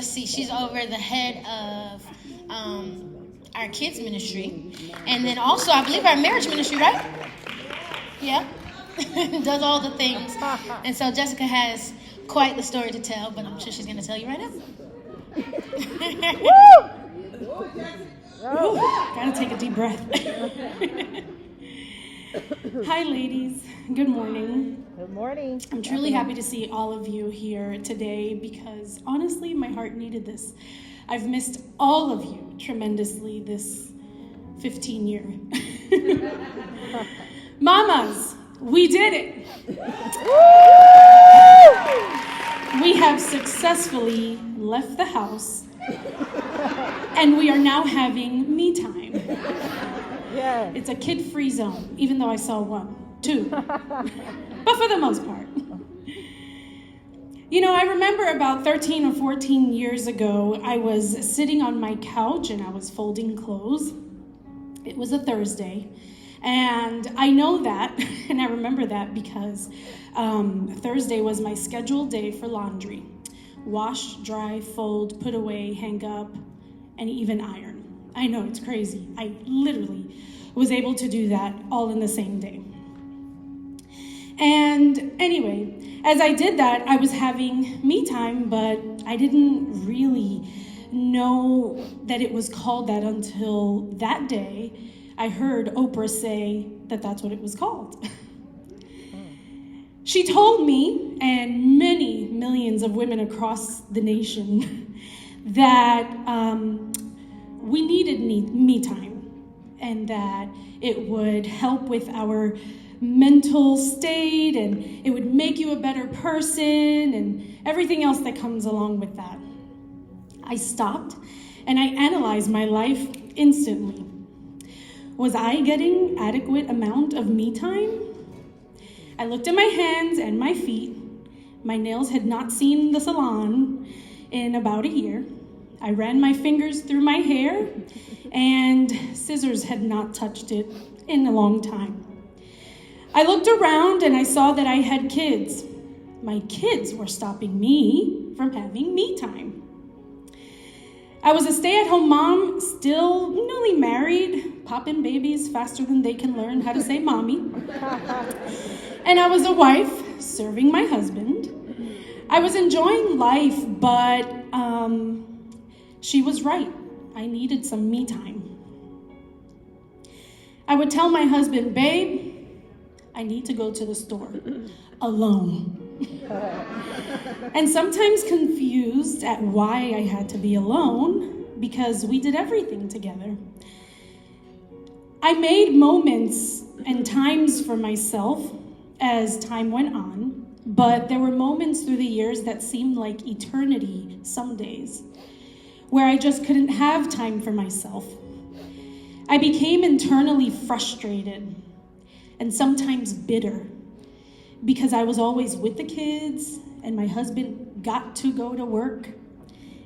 oversee. She's over the head of our kids ministry, and then also I believe our marriage ministry, right? Yeah, does all the things. And so Jessica has quite the story to tell, but I'm sure she's going to tell you right now. Woo! Gotta take a deep breath. Hi, ladies. Good morning. Good morning. I'm truly happy to see all of you here today because honestly, my heart needed this. I've missed all of you tremendously this 15-year. Mamas, we did it. We have successfully left the house and we are now having me time. Yeah. It's a kid-free zone, even though I saw two, but for the most part. You know, I remember about 13 or 14 years ago, I was sitting on my couch and I was folding clothes. It was a Thursday, and I know that, and I remember that because Thursday was my scheduled day for laundry. Wash, dry, fold, put away, hang up, and even iron. I know, it's crazy. I literally was able to do that all in the same day. And anyway, as I did that, I was having me time, but I didn't really know that it was called that until that day I heard Oprah say that that's what it was called. She told me, and many millions of women across the nation, that we needed me time, and that it would help with our mental state, and it would make you a better person, and everything else that comes along with that. I stopped, and I analyzed my life instantly. Was I getting adequate amount of me time? I looked at my hands and my feet. My nails had not seen the salon in about a year. I ran my fingers through my hair, and scissors had not touched it in a long time. I looked around and I saw that I had kids. My kids were stopping me from having me time. I was a stay-at-home mom, still newly married, popping babies faster than they can learn how to say mommy. And I was a wife, serving my husband. I was enjoying life, but she was right. I needed some me time. I would tell my husband, babe, I need to go to the store alone. And sometimes confused at why I had to be alone because we did everything together. I made moments and times for myself as time went on, but there were moments through the years that seemed like eternity some days, where I just couldn't have time for myself. I became internally frustrated and sometimes bitter because I was always with the kids and my husband got to go to work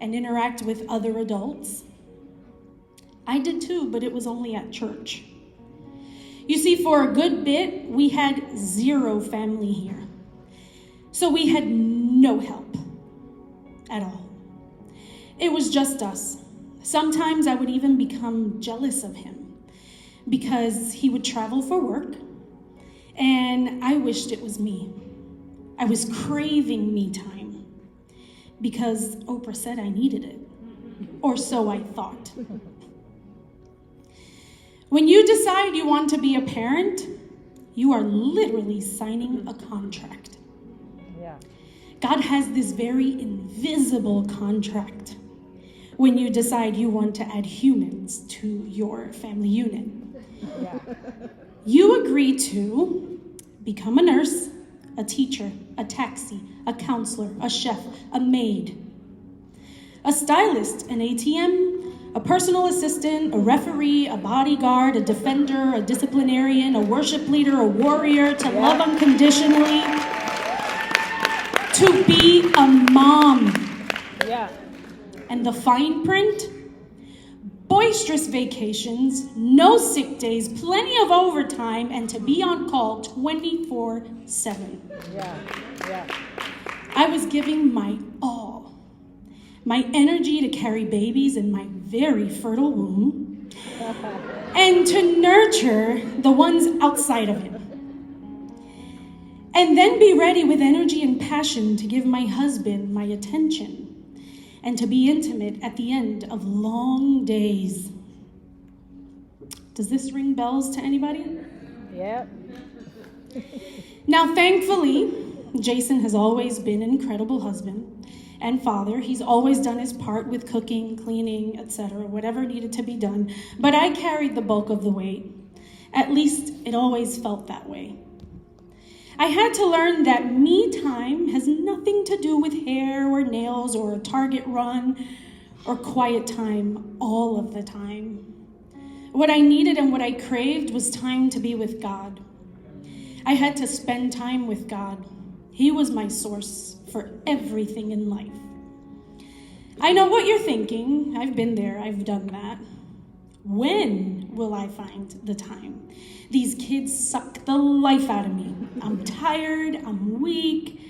and interact with other adults. I did too, but it was only at church. You see, for a good bit, we had 0 family here. So we had no help at all. It was just us. Sometimes I would even become jealous of him because he would travel for work, and I wished it was me. I was craving me time because Oprah said I needed it, or so I thought. When you decide you want to be a parent, you are literally signing a contract. Yeah. God has this very invisible contract when you decide you want to add humans to your family unit. Yeah. You agree to become a nurse, a teacher, a taxi, a counselor, a chef, a maid, a stylist, an ATM, a personal assistant, a referee, a bodyguard, a defender, a disciplinarian, a worship leader, a warrior, to love unconditionally, to be a mom. Yeah. And the fine print? Boisterous vacations, no sick days, plenty of overtime, and to be on call 24/7. Yeah. Yeah. I was giving my all. my energy to carry babies in my very fertile womb, and to nurture the ones outside of it. And then be ready with energy and passion to give my husband my attention and to be intimate at the end of long days. Does this ring bells to anybody? Yep. Now, thankfully, Jason has always been an incredible husband and father. He's always done his part with cooking, cleaning, etc., whatever needed to be done. But I carried the bulk of the weight. At least it always felt that way. I had to learn that me time has nothing to do with hair or nails or a Target run or quiet time all of the time. What I needed and what I craved was time to be with God. I had to spend time with God. He was my source for everything in life. I know what you're thinking. I've been there. I've done that. When will I find the time? These kids suck the life out of me. I'm tired. I'm weak.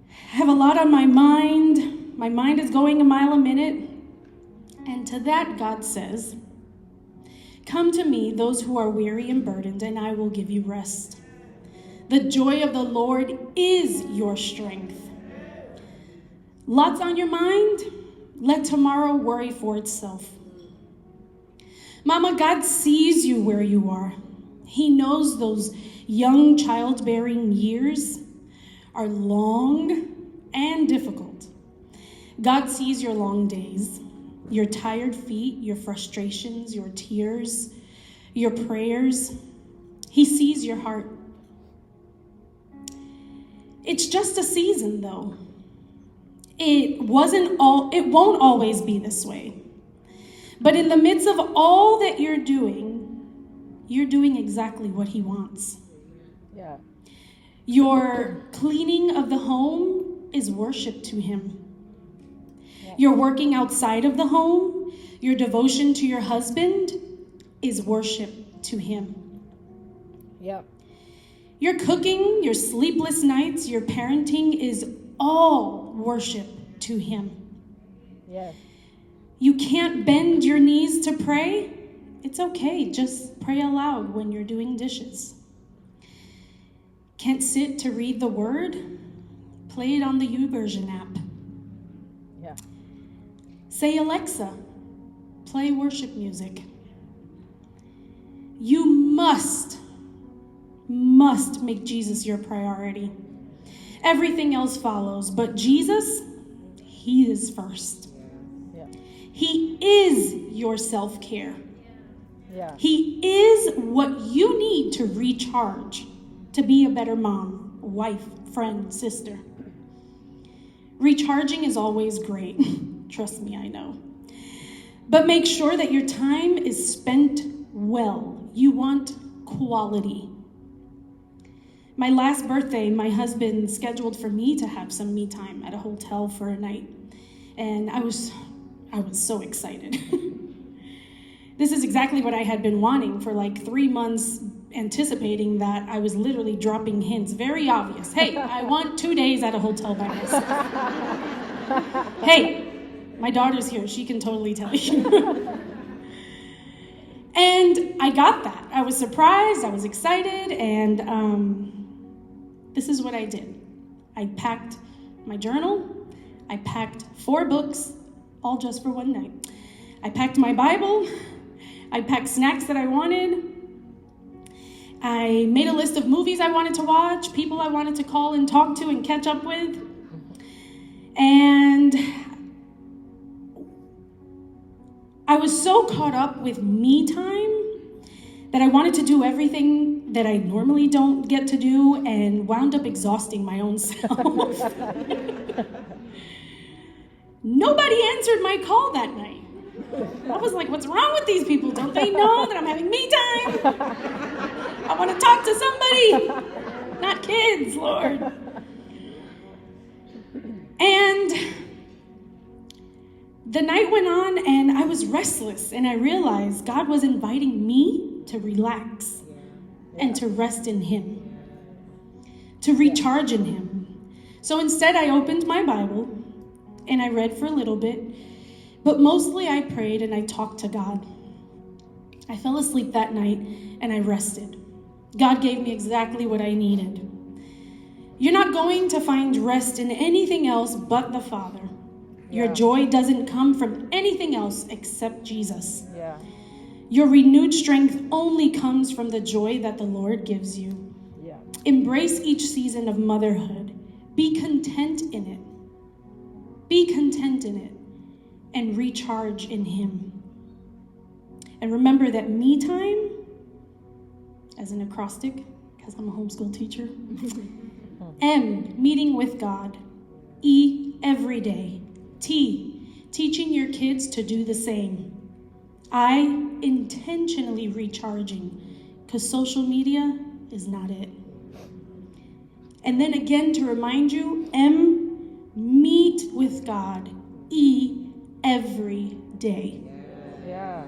I have a lot on my mind. My mind is going a mile a minute. And to that, God says, "Come to me, those who are weary and burdened, and I will give you rest. The joy of the Lord is your strength." Lots on your mind? Let tomorrow worry for itself. Mama, God sees you where you are. He knows those young childbearing years are long and difficult. God sees your long days, your tired feet, your frustrations, your tears, your prayers. He sees your heart. It's just a season, though. It won't always be this way. But in the midst of all that you're doing exactly what he wants. Yeah. Your cleaning of the home is worship to him. Yeah. Your working outside of the home, your devotion to your husband is worship to him. Yep. Your cooking, your sleepless nights, your parenting is all worship to him. Yes. You can't bend your knees to pray? It's okay, just pray aloud when you're doing dishes. Can't sit to read the word? Play it on the YouVersion app. Yeah. Say, "Alexa, play worship music." You must make Jesus your priority. Everything else follows, but Jesus, he is first. Yeah. He is your self-care. Yeah. He is what you need to recharge, to be a better mom, wife, friend, sister. Recharging is always great. Trust me, I know. But make sure that your time is spent well. You want quality. My last birthday, my husband scheduled for me to have some me time at a hotel for a night. And I was so excited. This is exactly what I had been wanting for like 3 months, anticipating that. I was literally dropping hints, very obvious. Hey, I want 2 days at a hotel by myself. Hey, my daughter's here. She can totally tell you. And I got that. I was surprised. I was excited. And this is what I did. I packed my journal. I packed 4 books, all just for one night. I packed my Bible. I packed snacks that I wanted. I made a list of movies I wanted to watch, people I wanted to call and talk to and catch up with. And I was so caught up with me time that I wanted to do everything that I normally don't get to do and wound up exhausting my own self. Nobody answered my call that night. I was like, what's wrong with these people? Don't they know that I'm having me time? I want to talk to somebody, not kids, Lord. And the night went on and I was restless, and I realized God was inviting me to relax and to rest in him, to recharge in him. So instead I opened my Bible and I read for a little bit, but mostly I prayed and I talked to God. I fell asleep that night and I rested. God gave me exactly what I needed. You're not going to find rest in anything else but the Father. Your Yeah. joy doesn't come from anything else except Jesus. Yeah. Your renewed strength only comes from the joy that the Lord gives you. Yeah. Embrace each season of motherhood. Be content in it. Be content in it and recharge in Him. And remember that me time, as an acrostic, because I'm a homeschool teacher, M, meeting with God. E, every day. T, teaching your kids to do the same. I, intentionally recharging, because social media is not it. And then again, to remind you, M, meet with God. E, every day. Yeah.